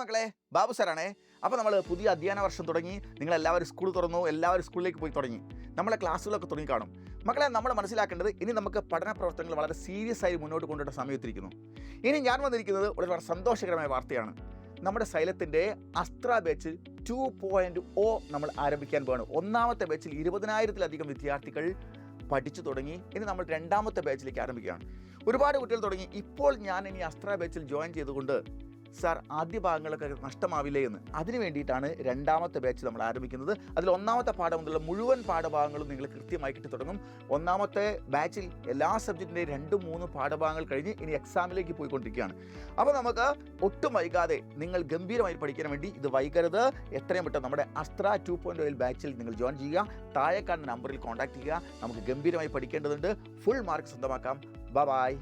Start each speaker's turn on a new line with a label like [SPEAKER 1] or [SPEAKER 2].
[SPEAKER 1] മക്കളെ, ബാബു സാറാണേ. അപ്പോൾ നമ്മൾ പുതിയ അധ്യയന വർഷം തുടങ്ങി. നിങ്ങളെല്ലാവരും സ്കൂൾ തുറന്നു, എല്ലാവരും സ്കൂളിലേക്ക് പോയി തുടങ്ങി. നമ്മളെ ക്ലാസ്സുകളൊക്കെ തുടങ്ങി കാണും. മക്കളെ, നമ്മൾ മനസ്സിലാക്കേണ്ടത് ഇനി നമുക്ക് പഠന പ്രവർത്തനങ്ങൾ വളരെ സീരിയസ് ആയി മുന്നോട്ട് കൊണ്ടുപോകേണ്ട സമയത്തിരിക്കുന്നു. ഇനി ഞാൻ വന്നിരിക്കുന്നത് വളരെ സന്തോഷകരമായ വാർത്തയാണ്. നമ്മുടെ സൈലത്തിൻ്റെ അസ്ത്ര ബാച്ച് 2.0 നമ്മൾ ആരംഭിക്കാൻ പോവാണ്. ഒന്നാമത്തെ ബാച്ചിൽ 20,000-ലധികം വിദ്യാർത്ഥികൾ പഠിച്ചു തുടങ്ങി. ഇനി നമ്മൾ രണ്ടാമത്തെ ബാച്ചിലേക്ക് ആരംഭിക്കുകയാണ്. ഒരുപാട് കുട്ടികൾ തുടങ്ങി. ഇപ്പോൾ ഞാൻ ഇനി അസ്ത്ര ബാച്ചിൽ ജോയിൻ ചെയ്തുകൊണ്ട് സാർ ആദ്യ ഭാഗങ്ങളൊക്കെ നഷ്ടമാവില്ലേ എന്ന്, അതിന് വേണ്ടിയിട്ടാണ് രണ്ടാമത്തെ ബാച്ച് നമ്മൾ ആരംഭിക്കുന്നത്. അതിൽ ഒന്നാമത്തെ പാഠം മുതലുള്ള മുഴുവൻ പാഠഭാഗങ്ങളും നിങ്ങൾ കൃത്യമായി കിട്ടി തുടങ്ങും. ഒന്നാമത്തെ ബാച്ചിൽ എല്ലാ സബ്ജക്റ്റിൻ്റെയും 2-3 പാഠഭാഗങ്ങൾ കഴിഞ്ഞ് ഇനി എക്സാമിലേക്ക് പോയിക്കൊണ്ടിരിക്കുകയാണ്. അപ്പോൾ നമുക്ക് ഒട്ടും വൈകാതെ നിങ്ങൾ ഗംഭീരമായി പഠിക്കാൻ വേണ്ടി ഇത് വൈകരുത്. എത്രയും പെട്ടെന്ന് നമ്മുടെ അസ്ത്ര 2.0 ബാച്ചിൽ നിങ്ങൾ ജോയിൻ ചെയ്യുക. താഴെ കാണുന്ന നമ്പറിൽ കോൺടാക്ട് ചെയ്യുക. നമുക്ക് ഗംഭീരമായി പഠിക്കേണ്ടതുണ്ട്. ഫുൾ മാർക്ക് സ്വന്തമാക്കാം. ബൈ.